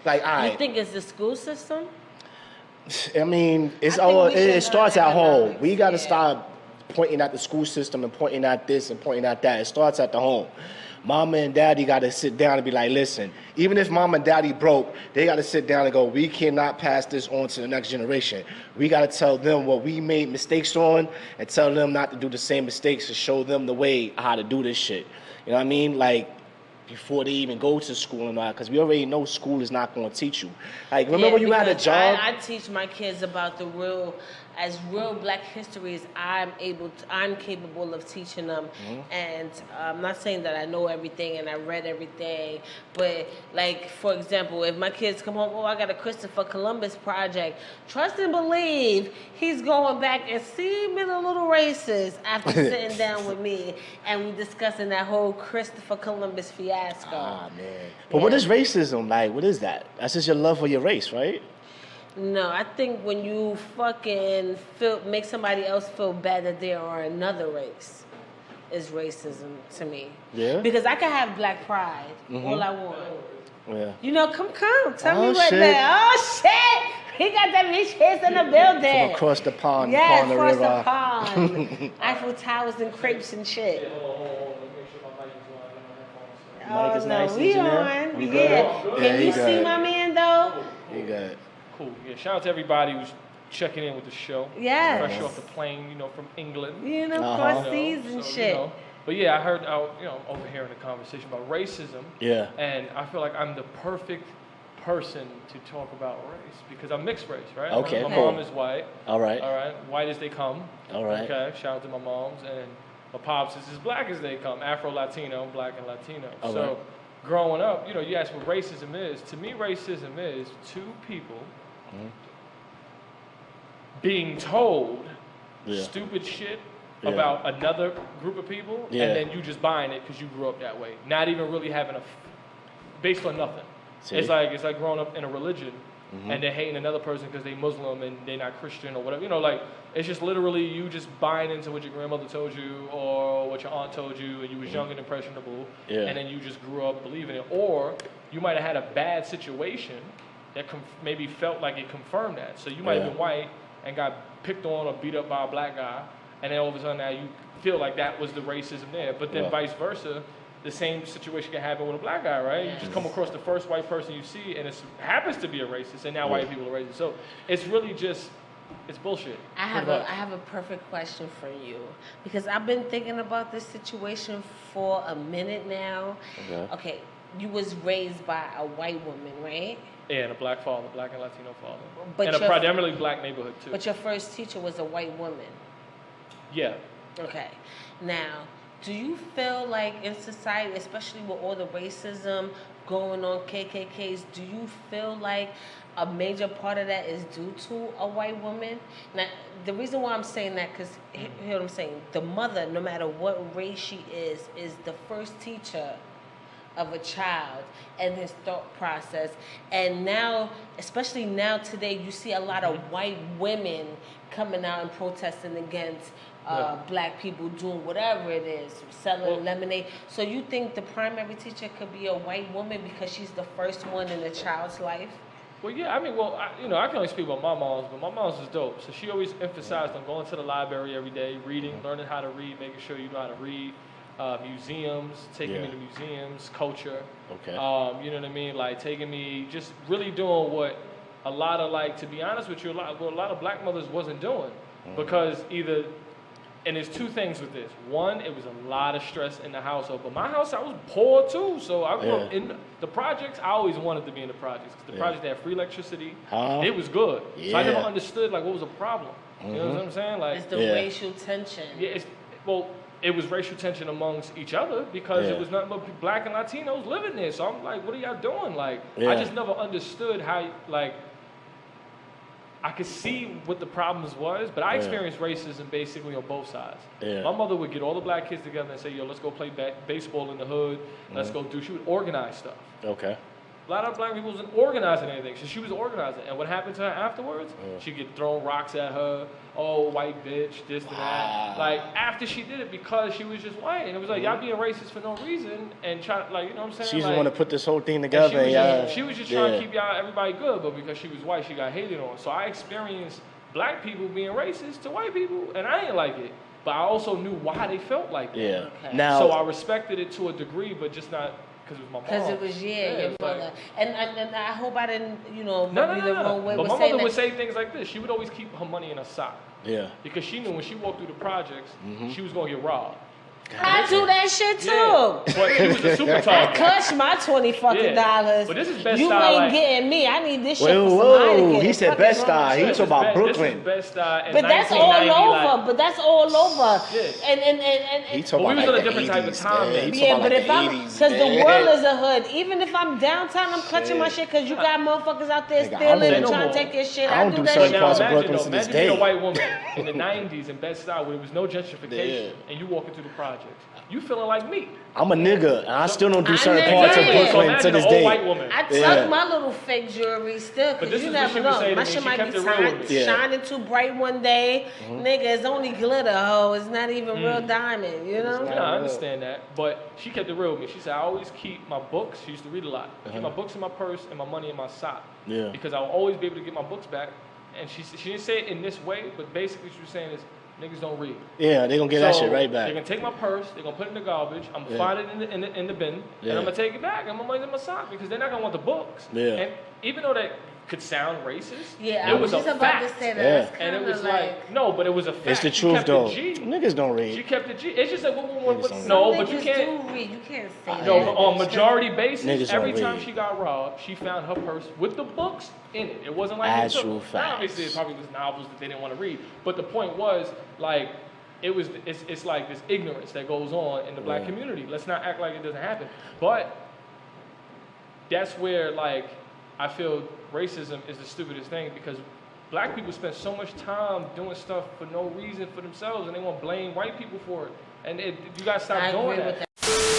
Like, You think it's the school system? I mean, I think it starts at home. economics, We got to yeah. stop pointing at the school system and pointing at this and pointing at that. It starts at the home. Mama and daddy got to sit down and be like, listen, even if mama and daddy broke, they got to sit down and go, we cannot pass this on to the next generation. We got to tell them what we made mistakes on and tell them not to do the same mistakes and show them the way how to do this shit. You know what I mean? Like, before they even go to school and all that, because we already know school is not going to teach you. Like, remember you had a because job? I teach my kids about the real Black history as I'm capable of teaching them. And I'm not saying that I know everything and I read everything, but like, for example, if my kids come home, I got a Christopher Columbus project, trust and believe he's going back and seeing me a little racist after sitting down with me and we discussing that whole Christopher Columbus fiasco. Ah, man. But what is racism? Like, what is that? That's just your love for your race, right? No, I think when you fucking make somebody else feel bad that they are another race is racism to me. Yeah? Because I can have black pride all I want. Yeah. You know, come. Tell me Oh, what shit. that. Oh, shit. He got that rich kids in the building. From across the pond, Yeah, the across river. the pond. Eiffel Towers and crepes and shit. Mike is nice, we engineer. on. We Yeah. good? Can Yeah, you he see good. my man, though? You got Cool. Yeah, shout out to everybody who's checking in with the show. Yes. Fresh off the plane, from England. You know, Uh-huh. cross and So, shit. But yeah, I heard, overhearing the conversation about racism. Yeah. And I feel like I'm the perfect person to talk about race because I'm mixed race, right? Okay, My cool. mom is white. All right. All right. White as they come. All right. Okay. Shout out to my moms. And my pops is as black as they come. Afro-Latino, black and Latino. All so right. growing up, you ask what racism is. To me, racism is two people being told Yeah. stupid shit Yeah. about another group of people, Yeah. and then you just buying it because you grew up that way, not even really having based on nothing. See? It's like growing up in a religion, and they're hating another person because they Muslim and they're not Christian or whatever. It's just literally you just buying into what your grandmother told you or what your aunt told you, and you was young and impressionable, Yeah. and then you just grew up believing it. Or you might have had a bad situation that maybe felt like it confirmed that. So you might have Yeah. been white and got picked on or beat up by a black guy, and then all of a sudden now you feel like that was the racism there. But then Yeah. vice versa, the same situation can happen with a black guy, right? You just come across the first white person you see, and it happens to be a racist, and now white people are racist. So it's really just, it's bullshit. I have pretty much. a perfect question for you because I've been thinking about this situation for a minute now. Okay, you was raised by a white woman, right? Yeah, and a black father, black and Latino father. But and a your- predominantly black neighborhood too. But your first teacher was a white woman. Yeah. Okay. Now, do you feel like in society, especially with all the racism going on, KKKs, do you feel like a major part of that is due to a white woman? Now, the reason why I'm saying that, because hear what I'm saying, the mother, no matter what race she is the first teacher of a child and his thought process. And now, especially now today, you see a lot of white women coming out and protesting against black people doing whatever it is, selling lemonade. So you think the primary teacher could be a white woman because she's the first one in a child's life? Well, yeah, I mean, I can only speak about my mom's, but my mom's is dope. So she always emphasized on going to the library every day, reading, learning how to read, making sure you know how to read. Museums, taking me to museums, culture. Okay. You know what I mean? Like taking me, just really doing what a lot of, like, to be honest with you, what a lot of black mothers wasn't doing. Because either, and there's two things with this. One, it was a lot of stress in the household. But my house, I was poor too. So I grew up in the projects. I always wanted to be in the projects. Because the projects had free electricity. It was good. So I never understood, like, what was a problem. You know what I'm saying? Like, It's the racial tension. Yeah, it was racial tension amongst each other because it was nothing but black and Latinos living there. So I'm like, what are y'all doing? Like, I just never understood how, like, I could see what the problems was, but I experienced racism basically on both sides. My mother would get all the black kids together and say, yo, let's go play baseball in the hood. Let's go do, she would organize stuff. Okay. A lot of black people wasn't organizing anything. So she was organizing. And what happened to her afterwards? She'd get thrown rocks at her. Oh, white bitch, this and that. Like, after she did it because she was just white. And it was like, y'all being racist for no reason. And try, like, you know what I'm saying? She just like, want to put this whole thing and together. she was just trying to keep y'all, everybody good. But because she was white, she got hated on. So I experienced black people being racist to white people. And I didn't like it. But I also knew why they felt like that. Yeah. Okay. Now, So I respected it to a degree, but just not because it was my mom. Because it was, your it's mother. like- And I hope I didn't, you know, No, rub you the wrong way But with my saying mother would that. say things like this. She would always keep her money in her sock. Yeah. Because she knew when she walked through the projects, she was going to get robbed. I do that shit too. Yeah. But she was a super I target. clutch my $20 dollars. But this is best you style, ain't like- getting me. I need this shit Whoa, for somebody to whoa. get. He The said fuck best is wrong style. with He you? talking about This Brooklyn. is best style in But that's all 1990, over. like- But that's all over. Yeah. And He talking But we about was like in a different the type of 80s, time, man. man. He yeah, talking but about if like I'm, the 80s, because the man. world is a hood. Even if I'm downtown, I'm clutching my shit because you got motherfuckers out there Nigga, I stealing don't and know trying to more. take your shit. I don't do do that certain shit. Now parts of imagine Brooklyn though, to this imagine being day. a white woman in the 90s in Bed-Stuy where there was no gentrification Yeah. and you walking through the projects. You feeling like me. I'm a nigga, and I still don't do I certain know parts of that. So Brooklyn to imagine this an old day. white woman. I tuck Yeah. my little fake jewelry still But because this you is what never she would know. say to My me. shit She might kept be it real with me. Yeah. shining too bright one day. Nigga, it's only glitter, ho. It's not even real diamond, you know? Yeah, I understand that. But she kept it real with me. She said, I always keep my books. She used to read a lot. Keep my books in my purse and my money in my sock. Yeah. Because I'll always be able to get my books back. And she didn't say it in this way, but basically she was saying is, niggas don't read. Yeah, they gonna get that So, shit right They're back. gonna take my purse, they're gonna put it in the garbage, I'm gonna find it in the bin, Yeah. and I'm gonna take it back, and my money's in my sock because they're not gonna want the books. Yeah. And even though that could sound racist, Yeah, I it was was just a about fact. to say that. Yeah. It's And it kinda was like, no, but it was a fact. It's the She truth kept though. It G. Niggas don't She read. kept it G. It's just like, Niggas don't no, Some but you niggas can't. do read. You can't say No, that. on majority basis, Niggas every don't time read. she got robbed, she found her purse with the books in it. It wasn't like Actual Now, facts. obviously, it probably was novels that they didn't want to read. But the point was, like, it's like this ignorance that goes on in the black community. Let's not act like it doesn't happen. But that's where, like, I feel racism is the stupidest thing because black people spend so much time doing stuff for no reason for themselves and they want to blame white people for it. And you got to stop I doing agree that. with that.